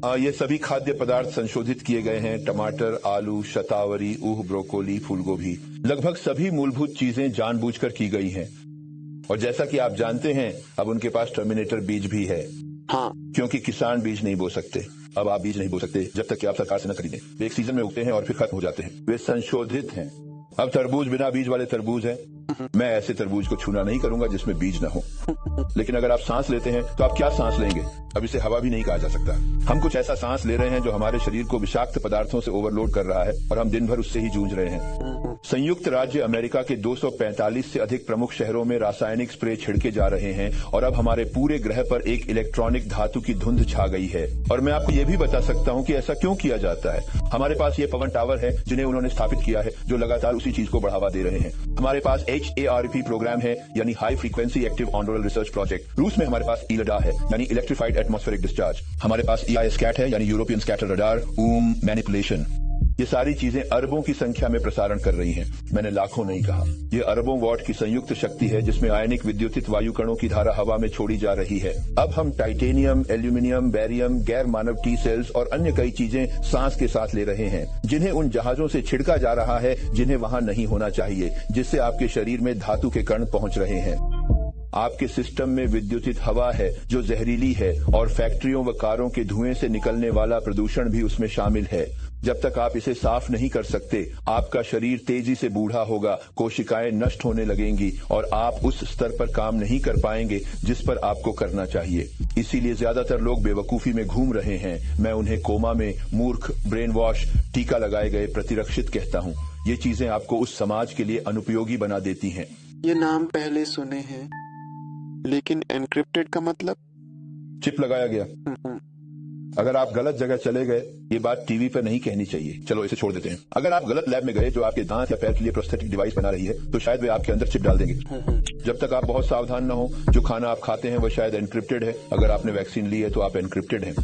ये सभी खाद्य पदार्थ संशोधित किए गए हैं। टमाटर, आलू, शतावरी, ऊह, ब्रोकोली, फूलगोभी, लगभग सभी मूलभूत चीजें जानबूझकर की गई हैं। और जैसा कि आप जानते हैं, अब उनके पास टर्मिनेटर बीज भी है। हाँ, क्योंकि किसान बीज नहीं बो सकते। अब आप बीज नहीं बो सकते जब तक कि आप सरकार से न खरीदें। वे एक सीजन में उगते हैं और फिर खत्म हो जाते हैं। वे संशोधित हैं। अब तरबूज बिना बीज वाले तरबूज हैं। मैं ऐसे तरबूज को छूना नहीं करूंगा जिसमें बीज न हो। लेकिन अगर आप सांस लेते हैं तो आप क्या सांस लेंगे? अब इसे हवा भी नहीं कहा जा सकता। हम कुछ ऐसा सांस ले रहे हैं जो हमारे शरीर को विषाक्त पदार्थों से ओवरलोड कर रहा है और हम दिन भर उससे ही जूझ रहे हैं। संयुक्त राज्य अमेरिका के 245 से अधिक प्रमुख शहरों में रासायनिक स्प्रे छिड़के जा रहे हैं और अब हमारे पूरे ग्रह पर एक इलेक्ट्रॉनिक धातु की धुंध छा गई है। और मैं आपको ये भी बता सकता हूँ कि ऐसा क्यों किया जाता है। हमारे पास ये पवन टावर है जिन्हें उन्होंने स्थापित किया है, जो लगातार उसी चीज को बढ़ावा दे रहे हैं। हमारे पास HARP प्रोग्राम है, यानी हाई फ्रीक्वेंसी एक्टिव ऑनडोरल रिसर्च प्रोजेक्ट। रूस में हमारे पास ILDA है, यानी इलेक्ट्रिफाइड एटमॉस्फेरिक डिस्चार्ज। हमारे पास EISCAT है, यानी यूरोपियन स्कैटर रडार, मैनिपुलेशन। ये सारी चीजें अरबों की संख्या में प्रसारण कर रही हैं। मैंने लाखों नहीं कहा। ये अरबों वॉट की संयुक्त शक्ति है जिसमें आयनिक विद्युतित वायु कणों की धारा हवा में छोड़ी जा रही है। अब हम टाइटेनियम, एल्यूमिनियम, बेरियम, गैर मानव टी सेल्स और अन्य कई चीजें सांस के साथ ले रहे हैं, जिन्हें उन जहाजों से छिड़का जा रहा है जिन्हें वहां नहीं होना चाहिए, जिससे आपके शरीर में धातु के कण पहुंच रहे हैं। आपके सिस्टम में विद्युतित हवा है जो जहरीली है और फैक्ट्रियों व कारों के धुएं से निकलने वाला प्रदूषण भी उसमें शामिल है। जब तक आप इसे साफ नहीं कर सकते, आपका शरीर तेजी से बूढ़ा होगा, कोशिकाएं नष्ट होने लगेंगी और आप उस स्तर पर काम नहीं कर पाएंगे जिस पर आपको करना चाहिए। इसीलिए ज्यादातर लोग बेवकूफी में घूम रहे हैं। मैं उन्हें कोमा में, मूर्ख, ब्रेन वॉश, टीका लगाए गए प्रतिरक्षित कहता हूँ। ये चीजें आपको उस समाज के लिए अनुपयोगी बना देती हैं। ये नाम पहले सुने हैं, लेकिन एनक्रिप्टेड का मतलब? चिप लगाया गया। अगर आप गलत जगह चले गए, ये बात टीवी पर नहीं कहनी चाहिए। चलो इसे छोड़ देते हैं। अगर आप गलत लैब में गए जो आपके दांत या पैर के लिए प्रोस्थेटिक डिवाइस बना रही है, तो शायद वे आपके अंदर चिप डाल देंगे। जब तक आप बहुत सावधान न हो, जो खाना आप खाते हैं वह शायद एनक्रिप्टेड है। अगर आपने वैक्सीन ली है तो आप एनक्रिप्टेड हैं।